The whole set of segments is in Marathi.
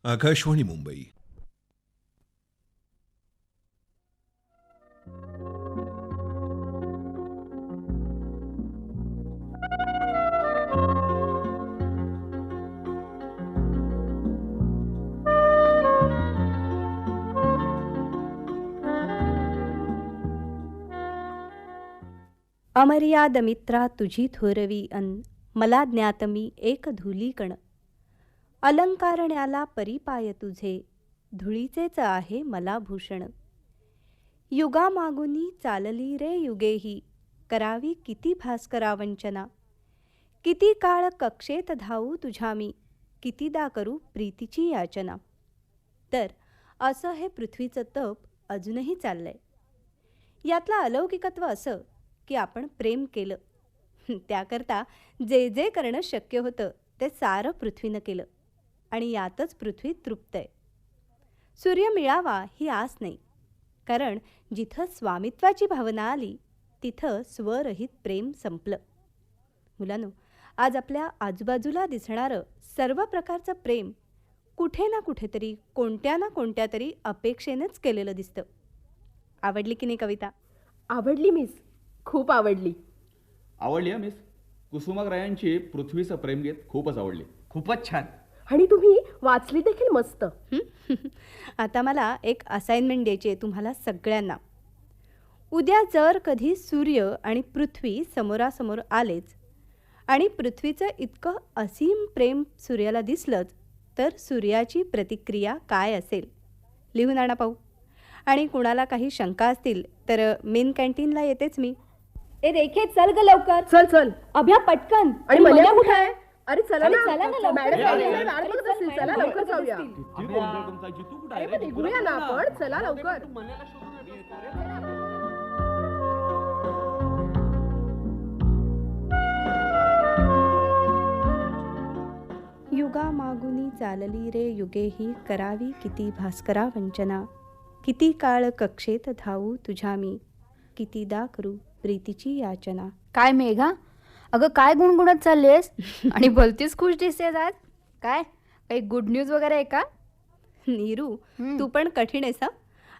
आकाशवाणी मुंबई. अमर्यादमित्रा तुझी थोरवी अन मला ज्ञात मी एक धुलीकण. अलंकारण्याला परिपाय तुझे धुळीचेच आहे मला भूषण. युगामागुनी चालली रे युगेही करावी किती भास्करा वंचना. किती काळ कक्षेत धावू तुझ्या मी कितीदा करू प्रीतीची याचना. तर असं हे पृथ्वीचं तप अजूनही चाललंय. यातलं अलौकिकत्व असं की आपण प्रेम केलं. त्याकरता जे जे करणं शक्य होतं ते सारं पृथ्वीनं केलं आणि यातच पृथ्वी तृप्त आहे. सूर्य मिळावा ही आस नाही, कारण जिथं स्वामित्वाची भावना आली तिथं स्वरहित प्रेम संपलं. मुलांनो, आज आपल्या आजूबाजूला दिसणारं सर्व प्रकारचं प्रेम कुठे ना कुठेतरी कोणत्या ना कोणत्या तरी अपेक्षेनेच केलेलं दिसतं. आवडली की नाही कविता? आवडली मिस, खूप आवडली. आवडली मिस. कुसुमाग्रजांची पृथ्वीचं प्रेमगीत खूपच आवडली. खूपच छान. आणि तुम्ही वाचली देखील मस्त. आता मला एक असाइनमेंट द्यायची आहे तुम्हाला सगळ्यांना. उद्या जर कधी सूर्य आणि पृथ्वी समोरासमोर आलेच आणि पृथ्वीचं इतकं असीम प्रेम सूर्याला दिसलंच तर सूर्याची प्रतिक्रिया काय असेल? लिहून आणा पाहू. आणि कुणाला काही शंका असतील तर मेन कॅन्टीनला येतेच मी. ए रेखे, चल ग लवकर. चल चल. अभ्या पटकन. आणि मन्या कुठे आहे? अरे चला अरे ना, चला ना लवकर. मॅडम चला, आलेल्या चला, वाट बघत चला, असतील. चला, चला लवकर लवकर जाऊया. असतील. किती गोंधळ तुमचा. जितू कुठं अरे आहे पण रे? निघूया ना आपण. चला लवकर. युगा मागुनी चालली रे युगेही करावी किती भास्करा वंचना. किती काळ कक्षेत धावू तुझ्या मी कितीदा करू प्रीतीची याचना. काय मेघा, अगं काय गुणगुणत चाललीस आणि भलतीच खुश दिसतेस आज. काय काही गुड न्यूज वगैरे आहे का? नीरू, तू पण कठीण आहेस.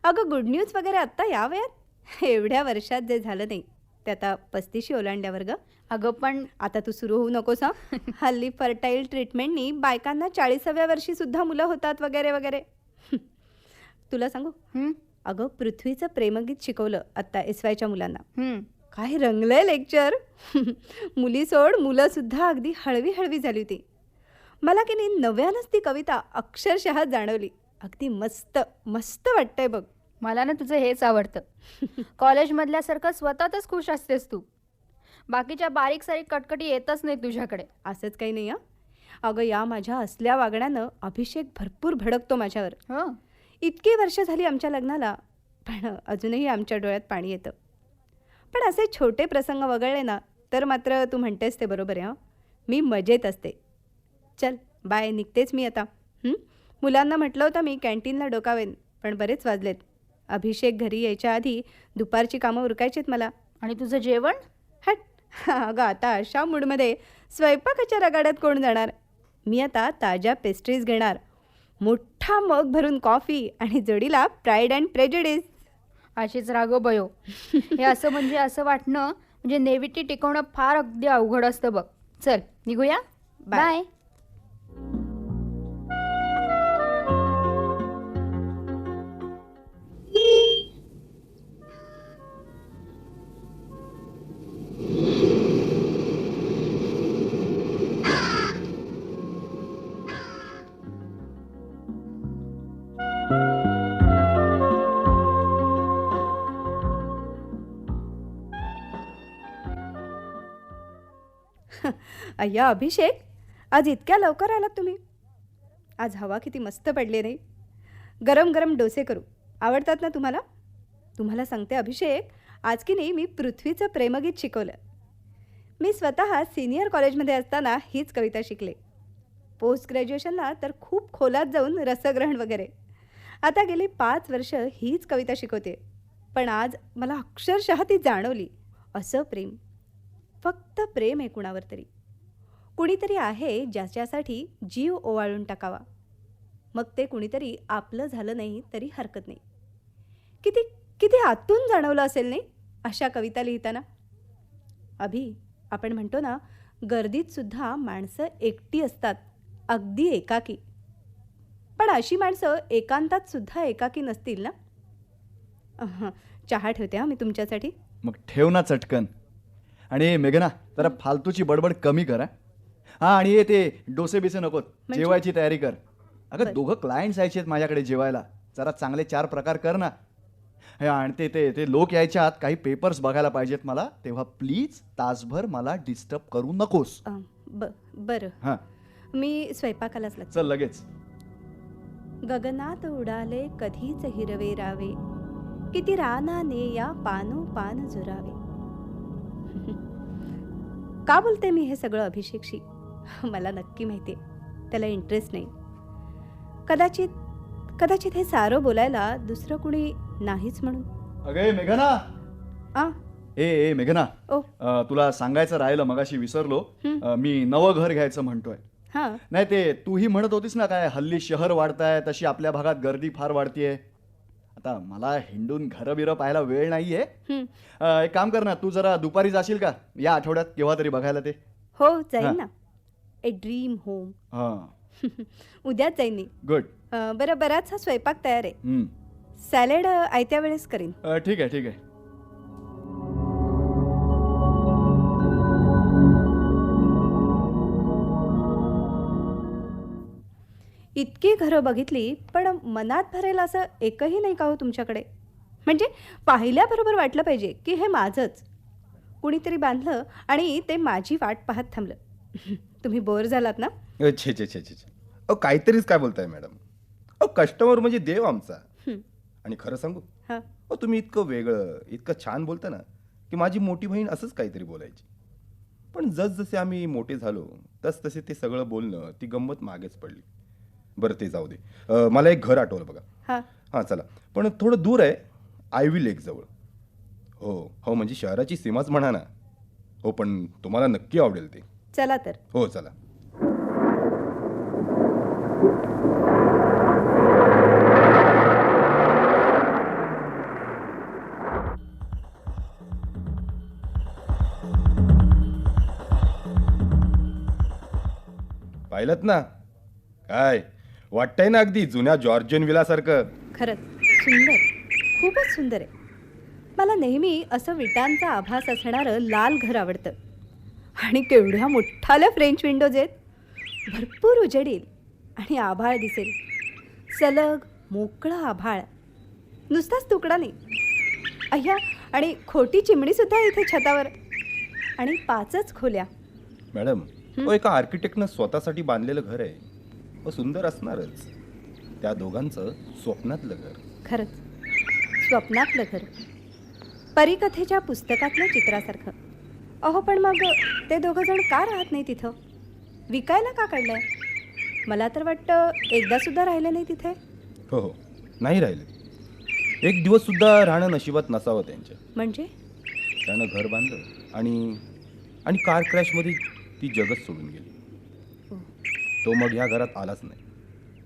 अगं गुड न्यूज वगैरे आत्ता या वयात? एवढ्या वर्षात जे झालं नाही ते आता 35 ओलांड्यावर ग. अगं पण आता तू सुरू होऊ नकोस. हल्ली फर्टाईल ट्रीटमेंटनी बायकांना 40व्या वर्षी सुद्धा मुलं होतात वगैरे वगैरे. तुला सांगू, अगं पृथ्वीचं प्रेमगीत शिकवलं आत्ता SYच्या मुलांना. काय रंगलंय लेक्चर. मुली सोड, मुलं सुद्धा अगदी हळवी हळवी झाली होती. मला की नाही नव्यानंच ती कविता अक्षरशः जाणवली. अगदी मस्त मस्त वाटतंय बघ. मला ना तुझं हेच आवडतं. कॉलेजमधल्यासारखं स्वतःच खुश असतेस तू. बाकीच्या बारीक सारीक कटकटी येतच नाही तुझ्याकडे. असंच काही नाही. अगं या माझ्या असल्या वागण्यानं अभिषेक भरपूर भडकतो माझ्यावर. हो, इतकी वर्ष झाली आमच्या लग्नाला, पण अजूनही आमच्या डोळ्यात पाणी येतं. पण असे छोटे प्रसंग वगळले ना तर मात्र तू म्हणतेस ते बरोबर आहे. मी मजेत असते. चल बाय, निघतेच मी आता. मुलांना म्हटलं होतं मी कॅन्टीनला डोकावेन, पण बरेच वाजलेत. अभिषेक घरी यायच्या आधी दुपारची कामं उरकायचीत मला. आणि तुझं जेवण? हट. अगं आता अशा मूडमध्ये स्वयंपाकाच्या रगाड्यात कोण जाणार. मी आता ताज्या पेस्ट्रीज घेणार, मोठा मग भरून कॉफी आणि जोडीला प्राईड अँड प्रेजुडिस. अशीच रागो बयो. हे असं म्हणजे असं वाटणं म्हणजे नेव्हिटी टिकवणं फार अगदी अवघड असतं बघ. चल निघूया. बाय. अय्या अभिषेक, आज इतक्या लवकर आलात तुम्ही? आज हवा किती मस्त पडली नाही. गरम गरम डोसे करू. आवडतात ना तुम्हाला? तुम्हाला सांगते अभिषेक, आज की नाही मी पृथ्वीचं प्रेमगीत शिकवलं. मी स्वतः सिनियर कॉलेजमध्ये असताना हीच कविता शिकले. पोस्ट ग्रॅज्युएशनला तर खूप खोलात जाऊन रसग्रहण वगैरे. आता गेली 5 वर्ष हीच कविता शिकवते. पण आज मला अक्षरशः ती जाणवली. असं प्रेम, फक्त प्रेम आहे कुणावर तरी. कुणीतरी आहे ज्याच्यासाठी जीव ओवाळून टाकावा. मग ते कुणीतरी आपलं झालं नाही तरी हरकत नाही. किती किती आतून जाणवलं असेल नाही अशा कविता लिहिताना. अभि, आपण म्हणतो ना, गर्दीत सुद्धा माणसं एकटी असतात, अगदी एकाकी. पण अशी माणसं एकांतात सुद्धा एकाकी नसतील ना. चहा ठेवते हा मी तुमच्यासाठी. मग ठेव ना चटकन. आणि मेघना, जरा फालतूची बडबड कमी कर. हा, आणि ये ते डोसे बिसे नकोत, म्हणजे? जेवायची तयारी कर. अगं बरं. दोघं क्लायंट्स यायचे आहेत माझ्याकडे जेवायला, जरा चांगले 4 प्रकार कर ना. हे, आणि ते ते ते लोक यायच्या आत काही पेपर्स बघायला पाहिजेत मला, तेव्हा प्लीज तासभर मला डिस्टर्ब करू नकोस. बरं, हां, मी स्वयंपाकालाच लागते. चल लगेच. गगनात उडाले कधीच हिरवे रावे, किती रानाने या पानोपान झुरावे. का बोलते मी हे सगळं अभिषेकशी? मला नक्की माहिती आहे त्याला इंटरेस्ट नाही. कदाचित कदाचित हे सारं बोलायला दुसरं कुणी नाहीच म्हणून. अगे मेघना, आ ए मेघना, ओ तुला सांगायचं राहिलं, मगाशी विसरलो. मी नवं घर घ्यायचं म्हणतोय. हां नाही, ते तूही म्हणत होतीस ना, काय हल्ली शहर वाढताय तशी आपल्या भागात गर्दी फार वाढतीये. आता मला हिंडून घरं बिरं पाहायला वेळ नाहीये. हं. एक काम कर ना, तू जरा दुपारी जाशील का या आठवड्यात केव्हा तरी बघायला ते? हो हां. जाईन ना. A dream home. हां, उद्याच जाईन मी. गुड. बरं, बराचसा स्वयंपाक तयार आहे. सॅलेड आयत्या वेळेस करीन. ठीक आहे, ठीक आहे. इतकी घरं बघितली, पण मनात भरेल असं एकही नाही का हो तुमच्याकडे? म्हणजे पाहिल्याबरोबर वाटलं पाहिजे की हे माझंच. कुणीतरी बांधलं आणि ते माझी वाट पाहत थांबलं. तुम्ही बोर झालात ना? छे छे छे छे छे. अहो काहीतरीच काय बोलताय मॅडम. अहो कस्टमर म्हणजे देव आमचा. हं. आणि खरं सांगू, हां अहो तुम्ही इतकं वेगळं, इतकं छान बोलता ना, की माझी मोठी बहीण असंच काहीतरी बोलायची. पण जसजसे आम्ही मोठे झालो तसतसे ते सगळं बोलणं, ती गंमत मागेच पडली. बरं ते जाऊ दे. मला एक घर आठवलं बघा. हां हां चला, पण थोडं दूर आहे, आयव्ही लेक जवळ. हो हो, म्हणजे शहराची सीमाच म्हणा ना. हो, पण तुम्हाला नक्की आवडेल ते. चला तर. हो चला. पाहिलत ना, काय वाटतंय ना, अगदी जुन्या जॉर्जियन विलासारखं. खरंच सुंदर, खूपच सुंदर आहे. मला नेहमी असं विटांचा आभास असणारं लाल घर आवडतं. आणि केवढ्या मोठाल्या फ्रेंच विंडोज आहेत. भरपूर उजेड येईल आणि आभाळ दिसेल. सलग मोकळं आभाळ, नुसताच तुकडा नाही. अय्या, आणि खोटी चिमणीसुद्धा इथे छतावर. आणि 5च खोल्या. मॅडम, तो एका आर्किटेक्टनं स्वतःसाठी बांधलेलं घर आहे. सुंदर असणारच. त्या दोघांचं स्वप्नातलं घर. खरंच स्वप्नातलं घर, परीकथेच्या पुस्तकातल्या चित्रासारखं. अहो, पण मग ते दोघं जण का राहत नाही तिथं? विकायला का काढलंय? मला तर वाटतं एकदा सुद्धा राहिले नाही तिथे. हो हो, नाही राहिले. एक दिवस सुद्धा राहणं नशिबात नसावं त्यांच्या. म्हणजे त्यानं घर बांधलं आणि कार क्रॅशमध्ये ती जगच सोडून गेली. तो मग ह्या घरात आलाच नाही.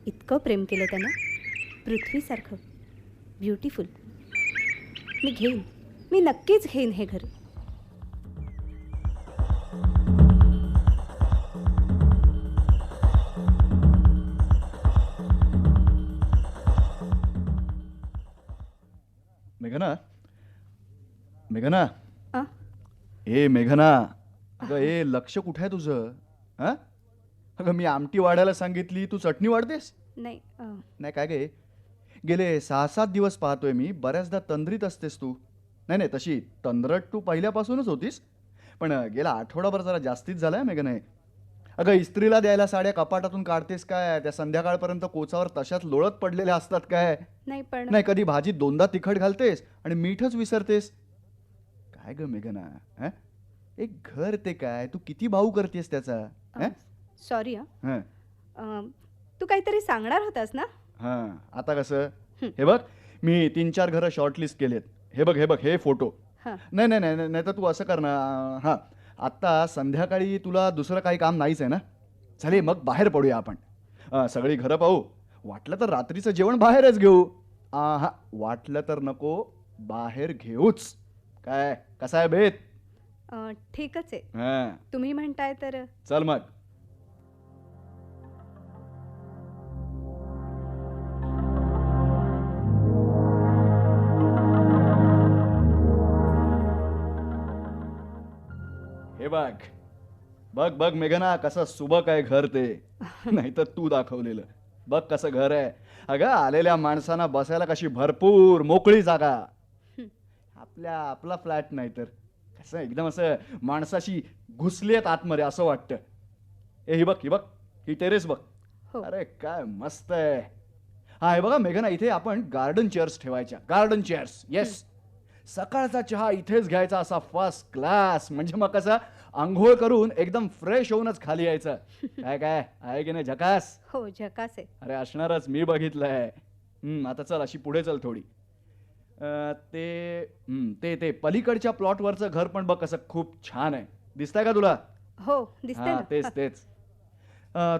इतकं प्रेम केलं त्यानं, पृथ्वीसारखं ब्युटिफुल. मी घेईन, मी नक्कीच घेईन हे घर. मेघना, मेघना, आ? ए मेघना, अगं ए लक्ष कुठं आहे तुझं? हां, अगं मी आमटी वाढायला सांगितली, तू चटणी वाढतेस? नाही नाही काय गे, गेले 6-7 दिवस पाहतोय मी, बऱ्याचदा तंद्रीत असतेस तू. नाही नाही, तशी तंद्रट तू पहिल्यापासूनच होतीस, पण गेला आठवडाभर जरा जास्तीच झालाय मेघना हे. अगं इस्त्रीला द्यायला साड्या कपाटातून काढतेस काय? त्या संध्याकाळपर्यंत कोचावर तशाच लोळत पडलेल्या असतात काय? नाही, पण नाही, कधी भाजीत 2दा तिखट घालतेस आणि मीठच विसरतेस. काय ग मेघना, हं? एक घर ते काय, तू किती भाऊ करतेस त्याचा? हं? सॉरी हं. तू काहीतरी सांगणार होतास ना? हां, आता कसं? हे बघ, मी 3-4 घरं शॉर्टलिस्ट केलेत. हे बघ, हे बघ, हे फोटो. हां नाही नाही नाही नाही, तर तू असं कर ना. हां, आत्ता संध्याकाळी तुला दुसरं काही काम नाहीच आहे ना? चालेल, मग बाहेर पडूया आपण. सगळी घरं पाहू, वाटलं तर रात्रीचं जेवण बाहेरच घेऊ. हा वाटलं तर नको, बाहेर घेऊच. काय कसा आहे बेत? ठीकच आहे. हा तुम्ही म्हणताय तर. चल मग. हे बघ बघ बघ मेघना, कसं सुबक आहे घर ते. नाही तर तू दाखवलेलं. बघ कसं घर आहे. अगं आलेल्या माणसांना बसायला कशी भरपूर मोकळी जागा. आपला फ्लॅट नाही तर कसं एकदम असं माणसाशी घुसली आहेत आतमध्ये असं वाटतं. ही बघ ही टेरेस बघ. हो. अरे काय मस्त आहे. हा हे बघा मेघना, इथे आपण गार्डन चेअर्स ठेवायच्या. Garden chairs, yes. सकाळचा चहा इथेच घ्यायचा असा फर्स्ट क्लास. म्हणजे मग कसा आंघोळ करून एकदम फ्रेश होऊनच खाली यायचं. काय काय आहे की नाही झकास? हो, झकास आहे. अरे असणारच, मी बघितलंय. आता चल अशी पुढे चल थोडी. ते पलीकडच्या प्लॉटवरचं घर पण बघ कसं खूप छान आहे. दिसतंय का तुला? हो, दिसते हा ना. तेच.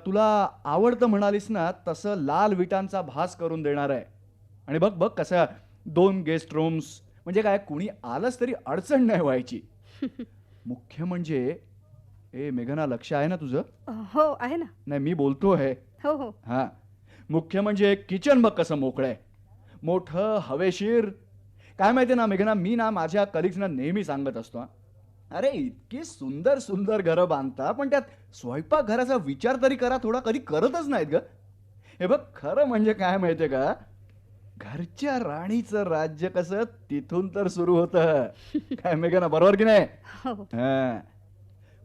तुला आवडतं म्हणालीस ना, तसं लाल विटांचा भास करून देणार आहे. आणि बघ बघ कसं 2 गेस्ट रूम्स. म्हणजे काय, कुणी आलंच तरी अडचण नाही व्हायची. मुख्य म्हणजे मेघना, लक्ष आहे ना तुझं? हो, आहे ना. नाही मी बोलतोय. हो. हा मुख्य म्हणजे किचन बघ कसं मोकळं आहे. मोठं, हवेशीर. काय माहिती ना मेघना, मी ना माझ्या कलिग्सना नेहमी सांगत असतो, अरे इतकी सुंदर सुंदर घरं बांधता, पण त्यात स्वयंपाकघराचा विचार तरी करा थोडा. कधी करतच नाहीत ग. हे बघ खरं म्हणजे काय माहितीये का, घरच्या राणीचं राज्य कसं तिथून तर सुरू होतं. काय मेघना, बरोबर की नाही? हो. हा.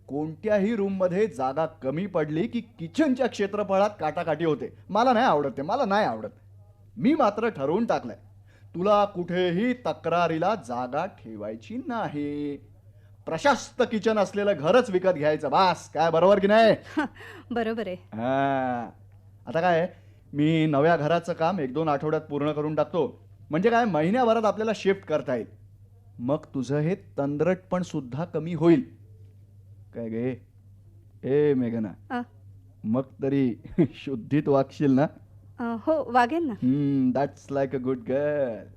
कोणत्याही रूम मध्ये जागा कमी पडली की किचनच्या क्षेत्रफळात काटाकाटी होते. मला नाही आवडत ते, मला नाही आवडत. मी मात्र ठरवून टाकलंय, तुला कुठेही तक्रारीला जागा ठेवायची नाही. प्रशस्त किचन असलेलं घरच विकत घ्यायचं बास. काय बरोबर की नाही? बरोबर आहे. हा. आता काय, मी नव्या घराचं काम 1-2 आठवड्यात पूर्ण करून टाकतो. म्हणजे काय, महिन्याभरात आपल्याला शिफ्ट करता येईल. मग तुझं हे तंद्रटपण सुद्धा कमी होईल. काय गे ए मेघना, आ, मग तरी शुद्धीत वागशील ना? हो, वागेन ना. That's like a good girl.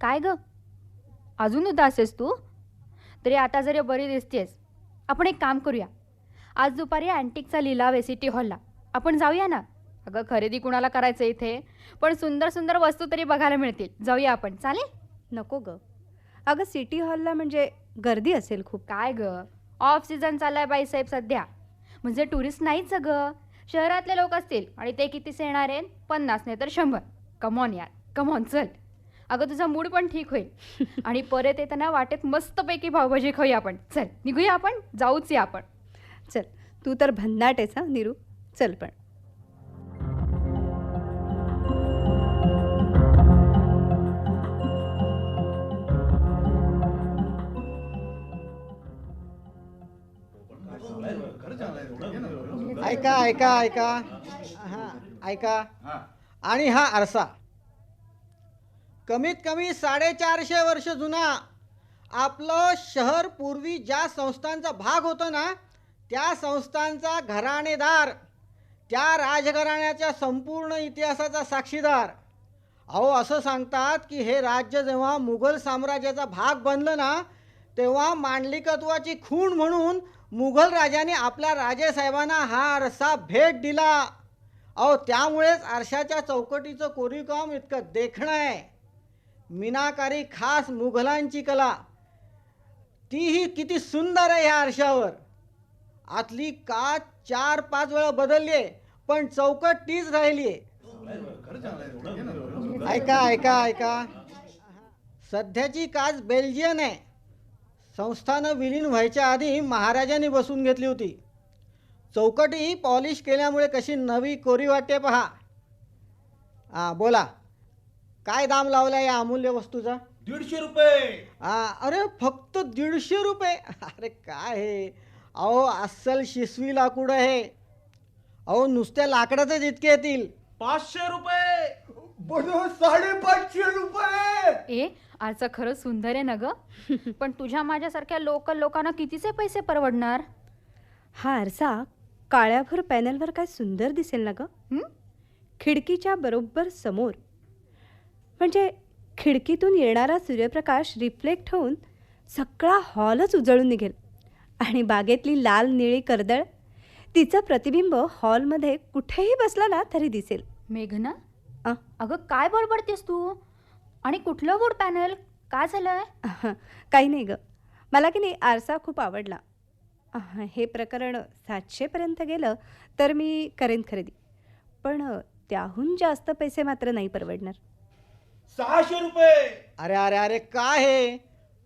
काय ग, अजून उदास आहेस तू? तरी आता जरी बरी दिसतेस. आपण एक काम करूया, आज दुपारी अँटिकचा लिलाव आहे सिटी हॉलला. आपण जाऊया ना. अगं खरेदी कुणाला करायचं इथे, पण सुंदर सुंदर वस्तू तरी बघायला मिळतील. जाऊया आपण, चालेल? नको ग. अगं सिटी हॉलला म्हणजे गर्दी असेल खूप. काय ग, ऑफ सीझन चाललाय बाईसाहेब सध्या. म्हणजे टुरिस्ट नाहीच ग, शहरातले लोक असतील. आणि ते कितीचे येणार आहेत? 50 नाही तर 100. कमॉन यार, कमॉन चल. अगं तुझा मूड पण ठीक होईल. आणि परत येताना वाटेत मस्तपैकी पावभाजी खाऊया आपण. चल निघूया आपण, जाऊच या आपण. चल, तू तर भन्नाट आहेस हा नीरू. चल पण. ऐका हां ऐका. आणि हा आरसा कमीत कमी 450 वर्ष जुना. आपलं शहर पूर्वी ज्या संस्थांचा भाग होतं ना, त्या संस्थांचा घराणेदार, त्या राजघराण्याच्या संपूर्ण इतिहासाचा साक्षीदार. अहो असं सांगतात की हे राज्य जेव्हा मुघल साम्राज्याचा भाग बनलं ना, तेव्हा मांडलिकत्वाची खूण म्हणून मुघल राजाने आपल्या राजेसाहेबांना हा आरसा भेट दिला. अहो त्यामुळेच आरशाच्या चौकटीचं कोरीवकाम इतकं देखणं आहे. मीनाकारी खास मुघलांची कला, तीही किती सुंदर आहे ह्या आरशावर. आतली काच 4-5 वेळा बदलली आहे, पण चौकट तीच राहिली आहे. ऐका सध्याची काच बेल्जियन आहे. संस्थानं विलीन व्हायच्या आधी महाराजांनी बसून घेतली होती. चौकटी पॉलिश केल्यामुळे कशी नवी कोरी वाटते पहा. बोला, काय दाम लावला या अमूल्य वस्तूचा? 150 रुपये. अरे फक्त 150 रुपये? अरे काय हे, अहो अस्सल शिसवी लाकूड आहे. अहो नुसत्या लाकडाचंच इतके येतील. 500 रुपये. बरं 550 रुपये. ए आरसा खरंच सुंदर आहे ना ग पण तुझ्या माझ्यासारख्या लोकल लोकांना कितीचे पैसे परवडणार? हा आरसा काळ्याभर पॅनलवर काय सुंदर दिसेल ना ग. हं? खिडकीच्या बरोबर समोर. म्हणजे खिडकीतून येणारा सूर्यप्रकाश रिफ्लेक्ट होऊन सगळा हॉलच उजळून निघेल आणि बागेतली लाल निळी कर्दळ तिचं प्रतिबिंब हॉलमध्ये कुठेही बसला ना तरी दिसेल. मेघना आ? अगं काय बडबडतेस तू? आणि कुठलं वूड पॅनल? काय झालंय? काही नाही ग, मला की नाही आरसा खूप आवडला. हे प्रकरण 700पर्यंत गेलं तर मी करेन खरेदी, पण त्याहून जास्त पैसे मात्र नाही परवडणार. 600 रुपये. अरे अरे अरे काय हे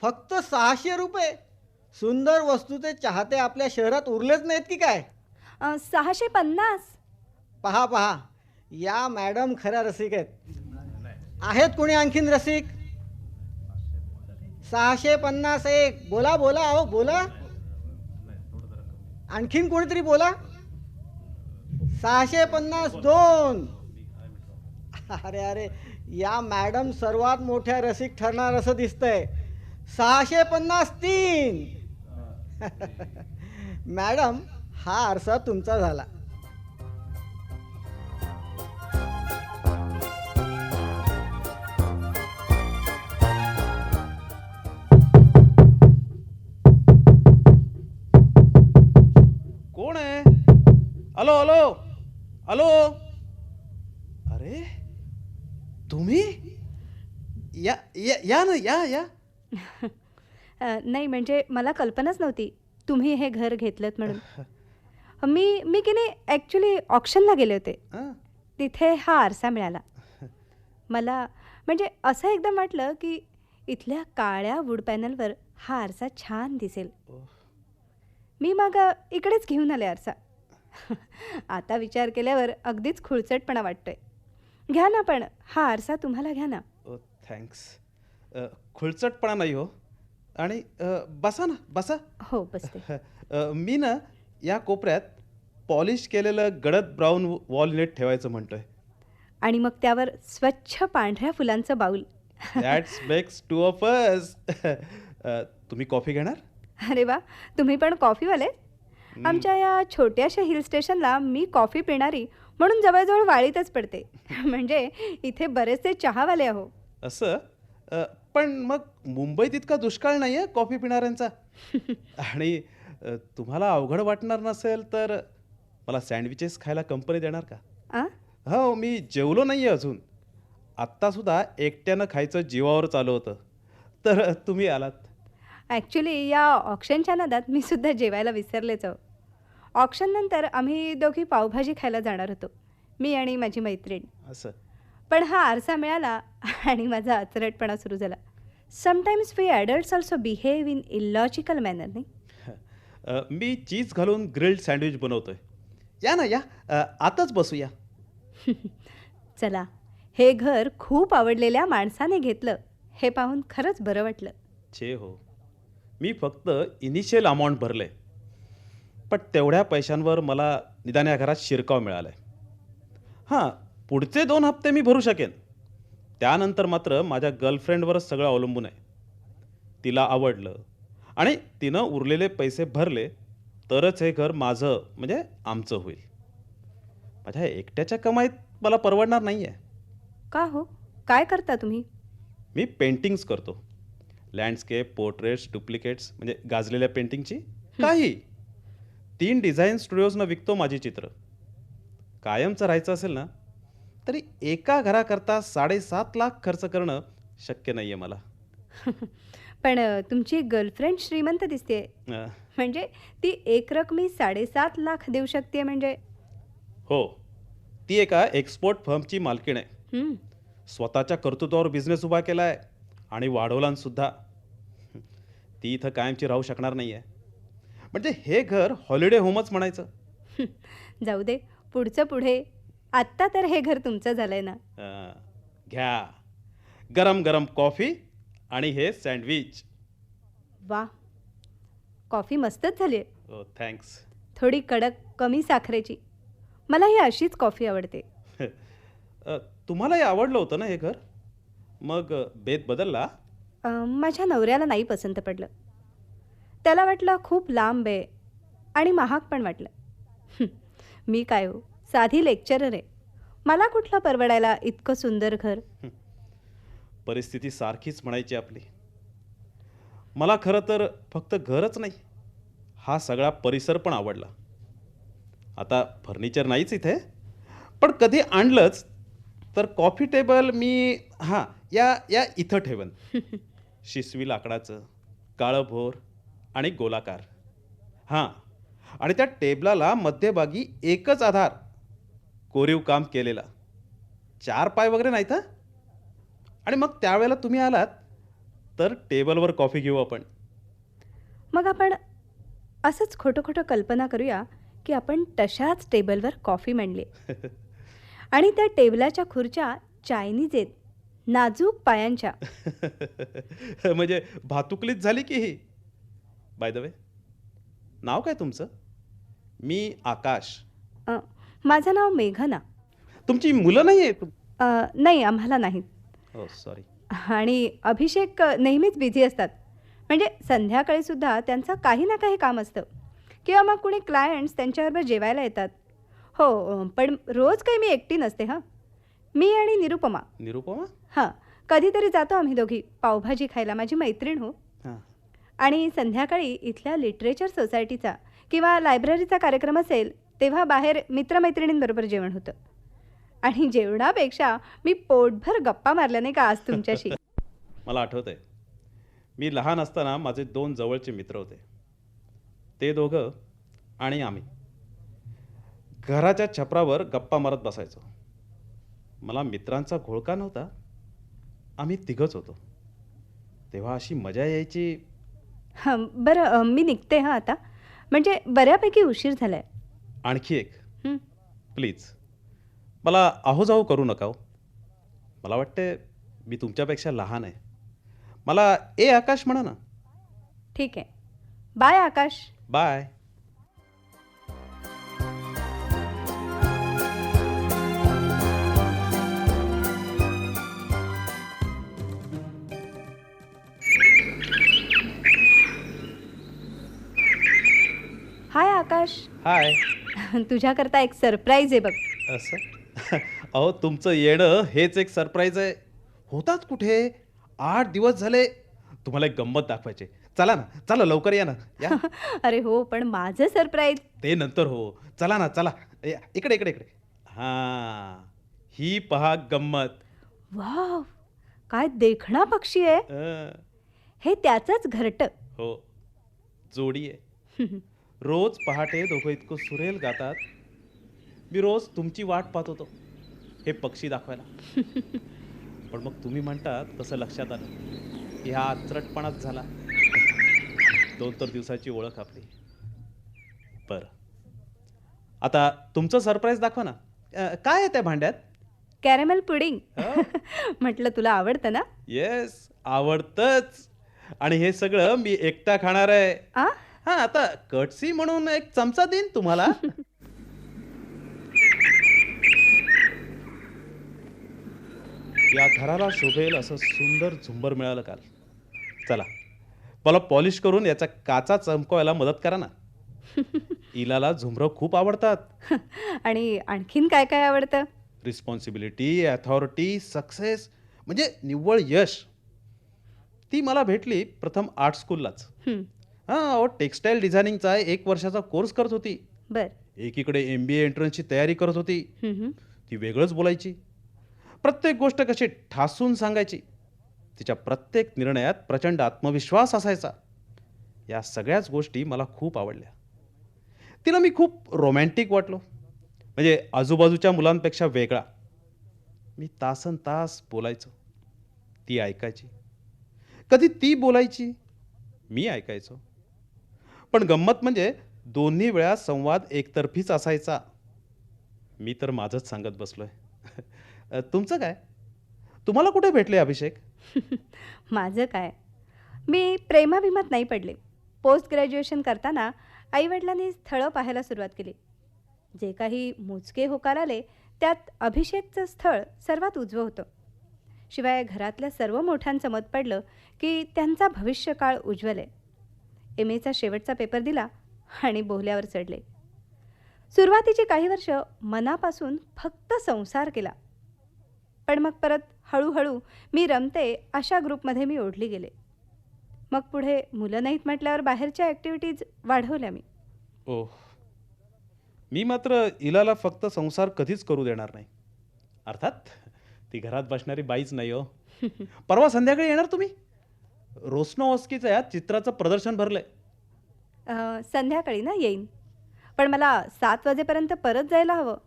फक्त 600 रुपये? सुंदर वस्तूचे चाहते आपल्या शहरात उरलेच नाहीत की काय? 650. पहा पहा, या मॅडम खऱ्या रसिक आहेत कोणी आणखीन रसिक? 651. बोला बोला, अहो बोला. आणखीन कोणीतरी बोला. 652. अरे अरे, या मॅडम सर्वात मोठ्या रसिक ठरणार असं दिसतंय. 653. मॅडम, हा आरसा तुमचा झाला. कोण आहे? Hello hello hello. अरे तुम्ही या या या ना या या. नाही म्हणजे मला कल्पनाच नव्हती तुम्ही हे घर घेतलं म्हणून. मी की नाही ॲक्च्युली ऑक्शनला गेले होते, हं. तिथे हा आरसा मिळाला मला. म्हणजे असं एकदम वाटलं की इथल्या काळ्या वूड पॅनलवर हा आरसा छान दिसेल. मी मग इकडेच घेऊन आले आरसा. आता विचार केल्यावर अगदीच खुळचटपणा वाटतोय. घ्या ना, पण हा आरसा तुम्हाला घ्या ना. ओ थँक्स. खुळचटपणा नाही हो. आणि बसा ना बसा. हो बसते. मी ना या कोपऱ्यात पॉलिश केलेलं गडद ब्राऊन वॉलनेट ठेवायचं म्हणतोय. आणि मग त्यावर स्वच्छ पांढऱ्या फुलांचं bowl. That's makes two of us. तुम्ही कॉफी घेणार? अरे वा, तुम्ही पण कॉफीवाले? आमच्या या छोट्याशा हिल स्टेशनला मी कॉफी पिणारी म्हणून जवळजवळ वाळीतच पडते. म्हणजे इथे बरेचसे चहावाले आहो. असं? पण मग मुंबईत इतका दुष्काळ नाही आहे कॉफी पिणाऱ्यांचा. आणि तुम्हाला अवघड वाटणार नसेल तर मला सँडविचेस खायला कंपनी देणार का? आ? हो, मी जेवलो नाही आहे अजून. आत्तासुद्धा एकट्यानं खायचं जीवावर चालू होतं, तर तुम्ही आलात. ॲक्च्युली या ऑक्शनच्या नादात मी सुद्धा जेवायला विसरलेच आहो. ऑक्शननंतर आम्ही दोघी पावभाजी खायला जाणार होतो, मी आणि माझी मैत्रीण. असं? पण हा आरसा मिळाला आणि माझा अचरटपणा सुरू झाला. Sometimes we adults also behave in illogical manner, नाही? मी चीज घालून ग्रिल्ड सँडविच बनवतोय. या ना या. आताच बसूया. चला, हे घर खूप आवडलेल्या माणसाने घेतलं हे पाहून खरंच बरं वाटलं. छे हो, मी फक्त इनिशियल अमाऊंट भरले, पण तेवढ्या पैशांवर मला निदान या घरात शिरकाव मिळाला आहे. हां, पुढचे 2 हप्ते मी भरू शकेन. त्यानंतर मात्र माझ्या गर्लफ्रेंडवरच सगळं अवलंबून आहे. तिला आवडलं आणि तिनं उरलेले पैसे भरले तरच हे घर माझं म्हणजे आमचं होईल. माझ्या एकट्याच्या कमाईत मला परवडणार नाही आहे. का हो, काय करता तुम्ही? मी पेंटिंग्स करतो. लँडस्केप, पोर्ट्रेट्स, डुप्लिकेट्स, म्हणजे गाजलेल्या पेंटिंगची काही. 3 डिझाईन स्टुडिओजनं विकतो माझी चित्र. कायमचं राहायचं असेल ना तरी एका घराकरता 7.5 लाख खर्च करणं शक्य नाही आहे मला. पण तुमची गर्लफ्रेंड श्रीमंत दिसते. म्हणजे ती एक रकमी 7.5 लाख देऊ शकते म्हणजे? हो, ती एका एक्सपोर्ट फर्मची मालकीण आहे. हं. स्वतःच्या कर्तृत्वावर बिझनेस उभा केला आहे आणि वाढवलांसुद्धा. ती इथं कायमची राहू शकणार नाही आहे. म्हणजे हे घर हॉलिडे होमच म्हणायचं. जाऊ दे, पुढचं पुढे. आत्ता तर हे घर तुमचं झालंय ना. घ्या गरम गरम कॉफी आणि हे सँडविच. वा, कॉफी मस्तच झाली आहे. हो थँक्स. थोडी कडक, कमी साखरेची. मला ही अशीच कॉफी आवडते. तुम्हालाही आवडलं होतं ना हे घर? मग बेत बदलला? माझ्या नवऱ्याला नाही पसंत पडलं. त्याला वाटलं खूप लांब आहे आणि महाग पण वाटलं. मी काय हो, साधी लेक्चरर आहे. मला कुठलं परवडायला इतकं सुंदर घर. परिस्थिती सारखीच म्हणायची आपली. मला खरं तर फक्त घरच नाही, हा सगळा परिसर पण आवडला. आता फर्निचर नाहीच इथे, पण कधी आणलंच तर कॉफी टेबल मी हां या या इथं ठेवन. शिसवी लाकडाचं, काळं भोर आणि गोलाकार. हां, आणि त्या टेबलाला मध्यभागी एकच आधार, कोरीव काम केलेला. 4 पाय वगैरे नाहीत हं. आणि मग त्यावेळेला तुम्ही आलात तर टेबलवर कॉफी घेऊ आपण. मग आपण असंच खोटं खोटं कल्पना करूया की आपण तशाच टेबलवर कॉफी मांडली आणि त्या टेबलाच्या खुर्च्या चायनीज आहेत, नाजूक पायांच्या. म्हणजे भातुकलीच झाली की ही. बाय द वे, नाव काय तुमचं? मी आकाश. माझं नाव मेघना. तुमची मुलं नाही आहेत? नाही, आम्हाला नाहीत. हो सॉरी. आणि अभिषेक नेहमीच बिझी असतात. म्हणजे संध्याकाळीसुद्धा त्यांचं काही ना काही काम असतं किंवा मग कुणी क्लायंट्स त्यांच्याबरोबर जेवायला येतात. हो, पण रोज काही मी एकटी नसते. हां, मी आणि निरुपमा. निरुपमा? हां, कधीतरी जातो आम्ही दोघी पावभाजी खायला, माझी मैत्रीण हो. हां. आणि संध्याकाळी इथल्या लिटरेचर सोसायटीचा किंवा लायब्ररीचा कार्यक्रम असेल तेव्हा बाहेर मित्रमैत्रिणींबरोबर जेवण होतं. आणि जेवणापेक्षा मी पोटभर गप्पा मारल्या नाही का आज तुमच्याशी. मला आठवतंय, मी लहान असताना माझे 2 जवळचे मित्र होते. ते दोघं आणि आम्ही घराच्या छपरावर गप्पा मारत बसायचो. मला मित्रांचा घोळका नव्हता, आम्ही तिघंच होतो. तेव्हा अशी मजा यायची. हां, बरं, मी निघते हां आता. म्हणजे बऱ्यापैकी उशीर झाला आहे. आणखी एक प्लीज, मला आहोजाहो करू नका हो. मला वाटते मी तुमच्यापेक्षा लहान आहे. मला आकाश म्हणा ना. ठीक आहे, बाय आकाश. बाय. हाय आकाश. हाय. तुझ्याकरता एक सरप्राईज आहे बघ. असं? अहो, तुमचं येणं हेच एक सरप्राईज आहे. होतात कुठे? 8 दिवस झाले. तुम्हाला एक गंमत दाखवायची. चला ना, चला लवकर या ना. या. अरे हो, पण माझं सरप्राईज. ते नंतर हो. चला ना, चला. इकडे इकडे इकडे. हां, ही पहा गंमत. वाव, काय देखणा पक्षी आहे. हे त्याचंच घरटं. हो, जोडी आहे. रोज पहाटे दोघं इतकं सुरेल गातात. मी रोज तुमची वाट पाहत होतो हे पक्षी दाखवायला. पण मग तुम्ही म्हणता तसं लक्षात आलं की हा आचरटपणाच झाला. 2 दिवसाची ओळख आपली. बरं, आता तुमचं सरप्राईज दाखवा ना. काय आहे त्या भांड्यात? Caramel pudding. म्हटलं तुला आवडतं ना. येस, आवडतंच. आणि हे सगळं मी एकटा खाणार आहे. हां, आता कटसी म्हणून एक चमचा देईन तुम्हाला. या घराला शोभेल असं सुंदर झुंबर मिळालं काल. चला, मला पॉलिश करून याचा काचा चमकवायला मदत करा ना. इलाला झुंबरं खूप आवडतात. आणि आणखीन काय काय आवडतं? रिस्पॉन्सिबिलिटी, अथॉरिटी, सक्सेस, म्हणजे निव्वळ यश. ती मला भेटली प्रथम आर्ट स्कूललाच. हां, टेक्स्टाईल डिझायनिंगचा 1 वर्षाचा कोर्स करत होती. बर. एकीकडे MBA एंट्रन्सची तयारी करत होती. ती वेगळंच बोलायची. प्रत्येक गोष्ट कशी ठासून सांगायची. तिच्या प्रत्येक निर्णयात प्रचंड आत्मविश्वास असायचा. या सगळ्याच गोष्टी मला खूप आवडल्या. तिला मी खूप रोमॅन्टिक वाटलो. म्हणजे आजूबाजूच्या मुलांपेक्षा वेगळा. मी तासन तास बोलायचो, ती ऐकायची. कधी ती बोलायची, मी ऐकायचो. पण गंमत म्हणजे दोन्ही वेळा संवाद एकतर्फीच असायचा. मी तर माझंच सांगत बसलोय. तुमचं काय? तुम्हाला कुठे भेटले अभिषेक? माझं काय, मी प्रेमाभिमात नाही पडले. पोस्ट ग्रॅज्युएशन करताना आईवडिलांनी स्थळं पाहायला सुरुवात केली. जे काही मोजके होकार आले त्यात अभिषेकचं स्थळ सर्वात उजवं होतं. शिवाय घरातल्या सर्व मोठ्यांचं मत पडलं की त्यांचा भविष्यकाळ उज्ज्वल आहे. एम एचा शेवटचा पेपर दिला आणि बोहल्यावर चढले. सुरुवातीची काही वर्ष मनापासून फक्त संसार केला. पण मग परत हळूहळू मी रमते अशा ग्रुपमध्ये मी ओढली गेले. मग पुढे मुलं नाहीत म्हटल्यावर बाहेरच्या ॲक्टिव्हिटीज वाढवल्या मी. ओह, मी मात्र इलाला फक्त संसार कधीच करू देणार नाही. अर्थात ती घरात बसणारी बाईच नाही हो. परवा संध्याकाळी येणार तुम्ही? रोस्नोवस्कीचं या चित्राचं प्रदर्शन भरलंय. संध्याकाळी ना येईन, पण मला 7 वाजेपर्यंत परत जायला हवं.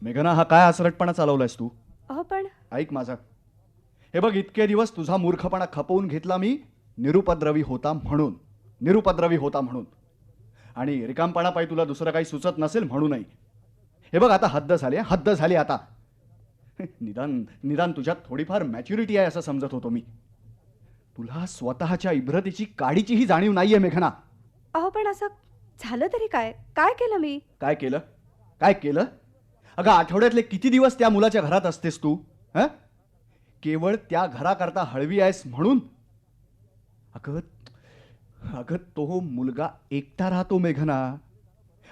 मेघना, हा काय असरटपणा चालवलायस तू? अहो पण ऐक माझा, हे बघ, इतके दिवस तुझा मूर्खपणा खपवून घेतला मी निरुपद्रवी होता म्हणून, आणि रिकामपणा पायी तुला दुसरं काही सुचत नसेल म्हणूनही. हे बघ, आता हद्द झाली आता. निदान तुझ्यात थोडीफार मॅच्युरिटी आहे असं समजत होतो मी. तुला स्वतःच्या इब्रतीची काडीचीही जाणीव नाहीये मेघना. अहो पण असं झालं तरी काय काय केलं मी? काय केलं? अगं, आठवड्यातले किती दिवस त्या मुलाच्या घरात असतेस तू? हं? केवळ त्या घराकरता हळवी आहेस म्हणून? अगं, तो मुलगा एकटा राहतो मेघना.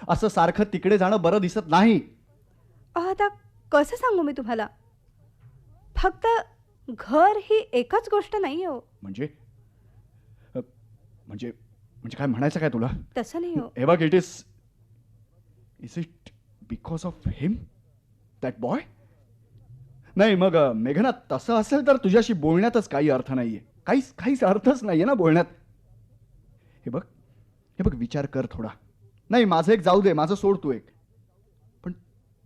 असं सारखं तिकडे जाणं बरं दिसत नाही. अहो आता कसं सांगू मी तुम्हाला? फक्त घर ही एकच गोष्ट नाही हो. म्हणजे काय म्हणायचं काय तुला? तसं नाही हो. हे बघ, is it because of him, that boy? नाही मग मेघना, तसं असेल तर तुझ्याशी बोलण्यातच काही अर्थ नाहीये. काहीच अर्थच नाहीये ना बोलण्यात. हे बघ, विचार कर थोडा. नाही, माझं एक जाऊ दे, माझं सोड तू एक.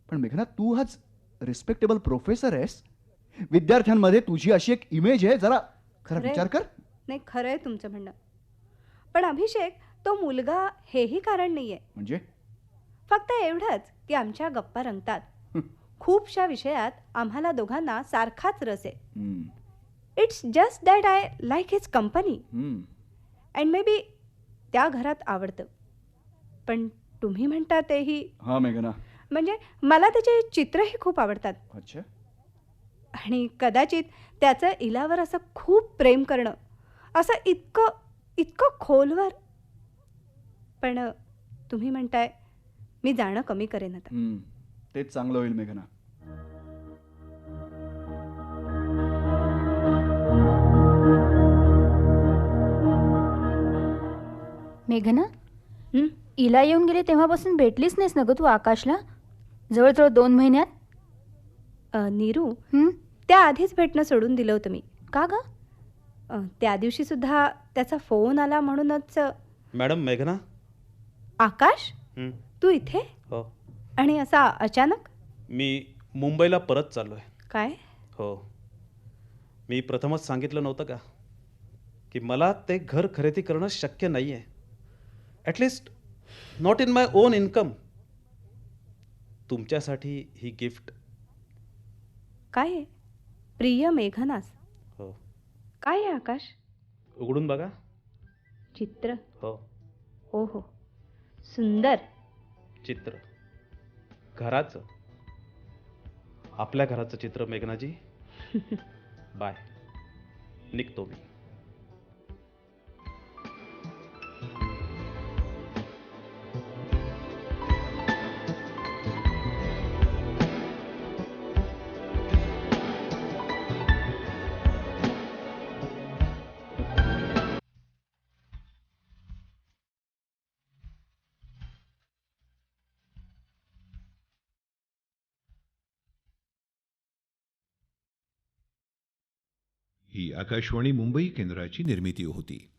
पण मेघना, तू आज रिस्पेक्टेबल प्रोफेसर आहेस. विद्यार्थ्यांमध्ये तुझी अशी एक इमेज आहे. जरा खरं खरंय. विचार कर. नाही, खरं आहे तुमचं म्हणणं. पण अभिषेक, तो मुलगा हेही कारण नाहीये. म्हणजे फक्त एवढंच की आमच्या गप्पा रंगतात. खूपशा विषयात आम्हाला दोघांना सारखाच रस आहे. हम्म, it's just that I like his company हम्म. अँड मे बी त्या घरात आवडतं. पण तुम्ही म्हणता तेही, हा मेघना. म्हणजे मला त्याचे चित्रही खूप आवडतात. अच्छा. आणि कदाचित त्याचं इलावर असं खूप प्रेम करणं, असं इतकं खोलवर. पण तुम्ही म्हणताय मी जाणं कमी करेन आता. तेच चांगलं होईल मेघना. मेघना, हं? इला येऊन गेली तेव्हापासून भेटलीच नाहीस ना ग तू आकाशला? जवळजवळ 2 महिन्यात. नीरू, हं? त्या आधीच भेटणं सोडून दिलं होतं मी. का ग? त्या दिवशी सुद्धा त्याचा फोन आला म्हणूनच. मॅडम, मेघना. आकाश, हं, तू इथे? हो. आणि असा अचानक? मी मुंबईला परत चाललोय. काय? हो. मी प्रथमच सांगितलं नव्हतं का की मला ते घर खरेदी करणं शक्य नाही आहे. At least not in my on income. तुमच्यासाठी ही गिफ्ट. काय आहे? प्रिय मेघनास. हो. काय आहे आकाश? उघडून बघा. चित्र? हो, हो हो, सुंदर. चित्र. घराचं. आपल्या घराचं चित्र मेघनाजी. बाय. निघतो मी. ही आकाशवाणी मुंबई केंद्राची निर्मिती होती.